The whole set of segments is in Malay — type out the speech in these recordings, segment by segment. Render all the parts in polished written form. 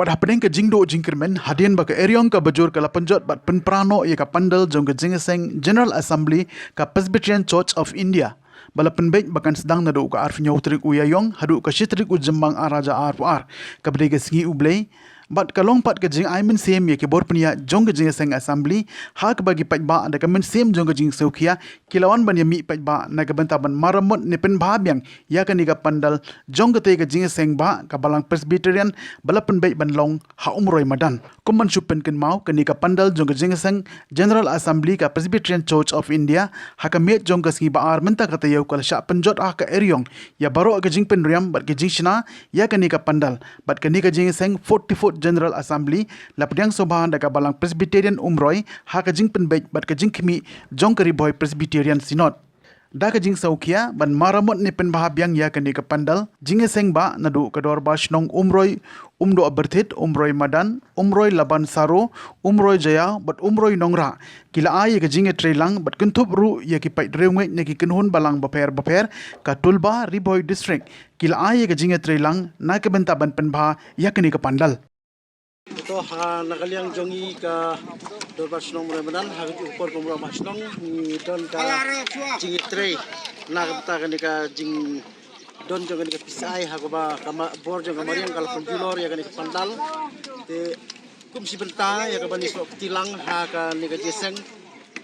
Wadah pedeng ke jingdo jingkermen hadian baka eriong ka bajur ka lapanjot bat penprano ye ka pandal jong ke jingeseng General Assembly ka Presbyterian Church of India. Bala penbaik bakan sedang nadu ka arf nyautrik uyayong hadu ka shitrik ujembang araja arf ka bedega singi ublay bat kalong pat ke jing aimen sem ye ke bor penia jong ke jingeseng assembly ha ke bagi pajba ada ka men sem jong ke jing saukia kilawan ban yami pajba na ka bentaban maramot ne pen bahabyang ya ka ni ka pandal jong ke te ka jingeseng ba ka balang Presbyterian bala penbaik ban long ha umroi madan kumman supen ken mau ka ni ka pandal jong ke jingeseng General Assembly ka Presbyterian Church of India ha ka met jong ka singi baar menta ka tayaw ka sya penjot ka eriong ya baro ka jing penriam bat ke jing shina ya ka ni ka pandal bat ka ni ka jingeseng 44 General Assembly lapdiang sobahan daga balang Presbyterian umroi ha ka jing penbaik bat ka jing khimi jong ka riboy Presbyterian Synod da ka jing saukia ban maramot ni pen bahabyang ya ka ni ka pandal jingeseng ba nadu ka dor bashnong umroi umdo aberthit umroi madan umroi laban saro umroi jaya bat umroi nongra kila ai ka jinge trelang bat kuntup ru ya ki pai drengwe ne ki kunhun balang baper ka tulba riboy district kila ai ka jinge trelang na ka benta ban penbha ya ka ni ka pandal ito nakaliang jongi ka dorbas nong Ramadan hari upor kumura masnong ni don ka jing tray nakapta ka ni ka jing don jong ni ka pisai hagoba kama bor jong kamariang kala pembulor ya ka ni ka pandal te kum si benta ya ka bani sok tilang ha ka ni ka jeseng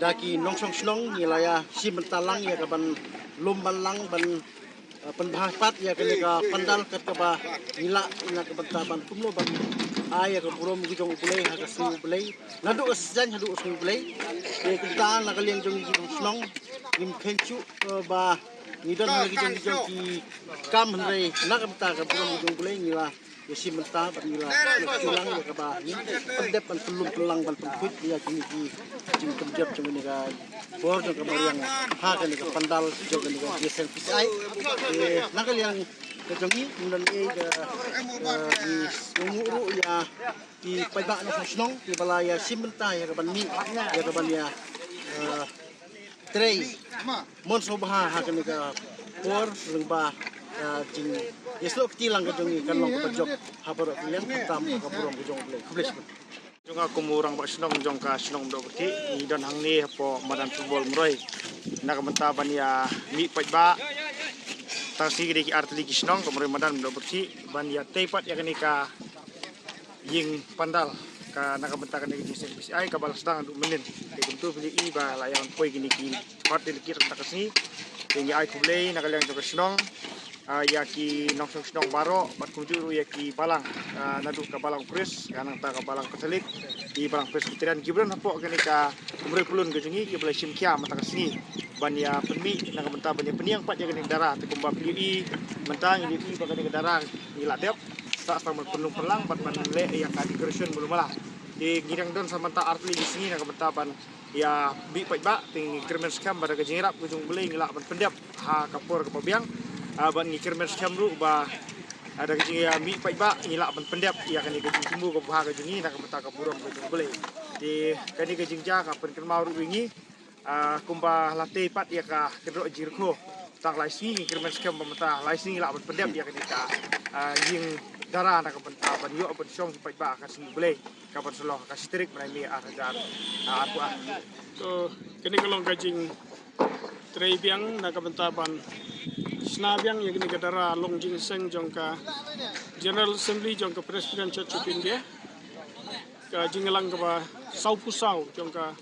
daki nong song snong nilaya si bentalang ya ka ban lumban lang ban penbahapat ya ka ni ka pandal kat ka ba nila ina ka bantaban kumlo ban ay ka puro mo gitong ulay ha ka sing ulay nado asjan hadu sing ulay e kita nakaliang jong gitong slong nim kenchu ba nidon ha gitong ki kam hre nakabta ka puro mo gitong ulay nila yesi menta ba nila tulang ya ka ba ni pendep pan tulung tulang ban pemput ya kini ki jing kemjap jong ni ka bor jong kamariang ha ka ni ka pandal jong ni ka yesen pisai nakaliang kejongi mulan di nguru ya di pajak na susnong di balaya simenta ya kaban mi ya kaban ya tray mon sobaha ha kan ka por lengba jing yeslok tilang kejongi kan long pajok habaro tilang tam ka burong kejong blek jonga kumurang ba snong jong ka snong do berti ni don hang ni po madan football mroi na kamenta ban ya mi pajba tasi gede ki artli kisnong komre madan do bersi ban ya tepat ya kenika ying pandal ka nakabenta ka ni jiseng ai ka balas dang du menin ke kuntu beli i ba layan poi gini ki part del ki renta kasni ni ai kublei nakalang do kisnong ya ki nong snong baro bat kunjuru ya ki balang nadu ka balang pres kanang ta ka balang katolik di balang Presbyterian gibran hapo kenika umre pulun gejungi ki belai simkia mata kasni ban ya penmi nang benta ban ya peniang pat ya kening darah te kumba PUI mentang ini pi bagan darah ila tiap sak sama penuh pelang bat ban le yang ka digression belum malah di ngirang don sama ta artli di sini nang benta ban ya bi pat ba ting krimen scam pada kejirap ujung beli ngila ban pendap ha kapur ke pabiang ban ni krimen scam ru ba ada kecing ya mi pat ba ngila ban pendap ya kan kecing timbu ke ha kejungi nang benta ka burung ujung beli di kani kecing ja kapan kermau ru wingi kumba latih pat ya ka kedro jirko tak laisi kirmen skam pemeta laisi la pendem ya ketika ying darah nak penta ban yo ban song pat ba ka sing boleh kapan selo ka strik menai mi arajar aku so kini kalau gajing trei biang nak penta ban sna biang ya kini kedara long jing seng jong ka General Assembly jong ka Presbyterian Church of India ka jingelang ka ba sau pusau jong ka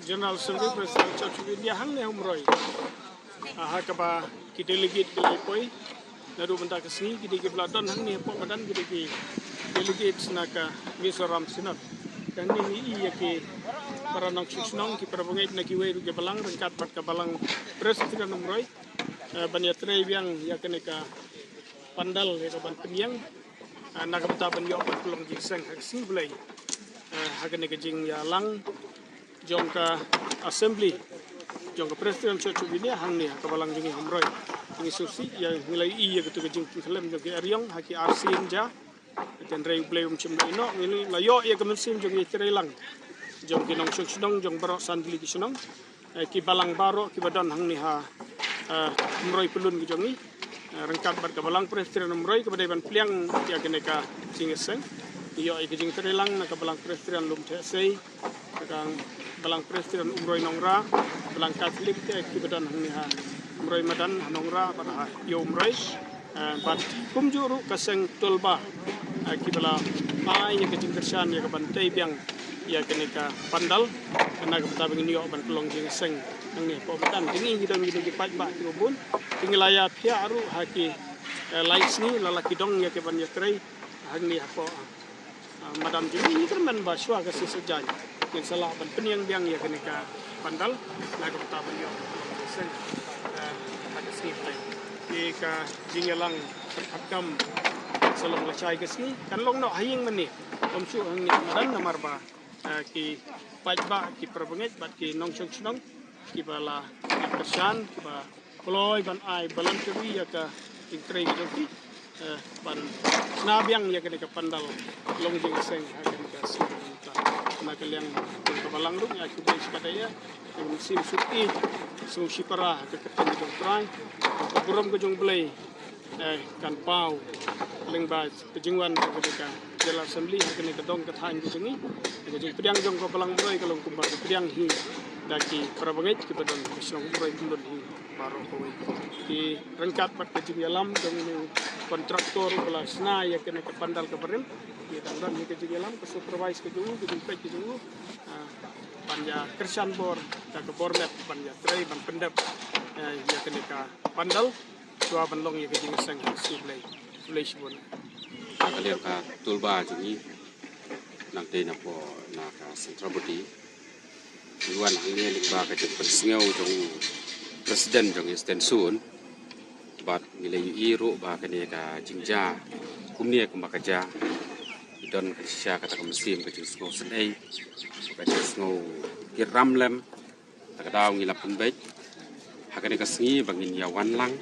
General Assembly Presbyterian Church of India hang ne umroi ha ka ba ki delegate ke lepoi nadu benda kesini ki ke bladon hang ne po badan ki delegate snaka Mizoram Synod kan ni ya ke para nong susnong ki para bangit na ki weru ke balang rengkat pat ka balang Presbyterian umroi ban ya trei biang ya kene ka pandal ya ka ban peniang nak beta ban yo pat kulong jiseng haksi bulai ha kene ka jing ya lang jongka assembly jongka Presbyterian Church of India hang ni kabalang jingi humroi jingi susi ya nilai iya gitu ke jingki film jogi ariong haki arsin ja ten rei blei chim ino nili layo ya kemensim jogi terelang jongki nong sunong jong baro sandli kisunong ki balang baro ki badan hang ni ha humroi pelun ki jongi rengkat bat kabalang presiden umroy kepada ban pliang ya keneka jingeseng iyo ke jing terelang na kabalang presiden lum tsei kang balang presiden umroy nongra balang katolik te kibadan hangniha umroy madan nongra pada yo umroy bat kumjuru kaseng tolba kibala ai ya ke jing tersan ya kaban tei biang ya keneka pandal na kabatabing niyo ban kelong jingeseng nangni pobetan tingi hidang hidang pat ba tribun tinglaya pia aru haki lights ni lalaki dong ya ke ban ya krei hangni hapo madam jini kerman ba shwa ka sejajan kin salah ban peniang biang ya kenika pandal na ka taban yo sen ada sifai ni ka jingelang akam salong lachai ke sini kan long no haying mani omsu hangni madan namar ba ki pajba ki perbenget bat ki nong chong chong ki bala kersan ki ba Ploy ban ai balan teri ya ka ingkrei gitu ban nabiang ya ka pandal long jing seng ha ka sita na kaliang ka balang rung ya ku bes kadaya musim suti so sipara ka ketan jong trai buram ko jong blai kan pau lengba pejingwan ka ka jela assembly ha ka dong ka thain ko jingi ka jing pedang jong ko balang broi ka long kumbar pedang hi daki prabanget ki badon isong broi kumbar hi baru kowe di rengkat bat kejing alam dengan kontraktor bala sna ya kena ke pandal ke berim ya dan ni kejing alam ke supervise ke jungu kejing pek ke jungu panja kersan bor ka ke bor lep panja tray ban pendap ya kena ke pandal dua bandong ya kejing sang sublai sibon kalian ka tulba jungi nang te na po na ka central body luan hangni likba ka jeng persingau jong presiden jong extension bat nilai iru ba kene ka jingja kumnia kumakaja idon ka sya kata ka mesim ka jing senai ka jing kiramlem ta ka daw ngila punbek hakane ka singi bangin ya wanlang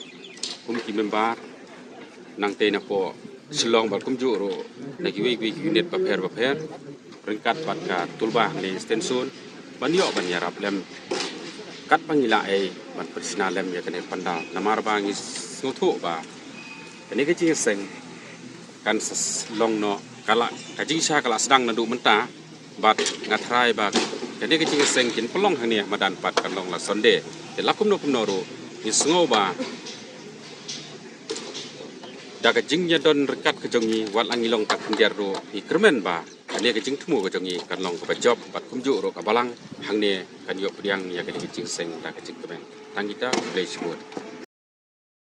ki membar nang te na po silong bal kumju ro na ki wi unit paper ringkat bat ka tulba ni extension banyo ban yarap lem kat pangila ban persina lem ya kene pandal namar bangi suthu ba kene ke jing seng kan long no kala kajing sha kala sedang nadu menta bat ngatrai ba kene ke jing seng kin pelong hania madan pat kan long la sonde te lakum no kumnoro ni sngo ba daga jingnya don rekat ke jongi wat langilong tak kendiar ro i kermen ba kane ke jing temu ke jongi kan long ke job bat kumju ro ka balang hang ne kan yo priang ya ke jing seng da ke jing kemen tang kita play sport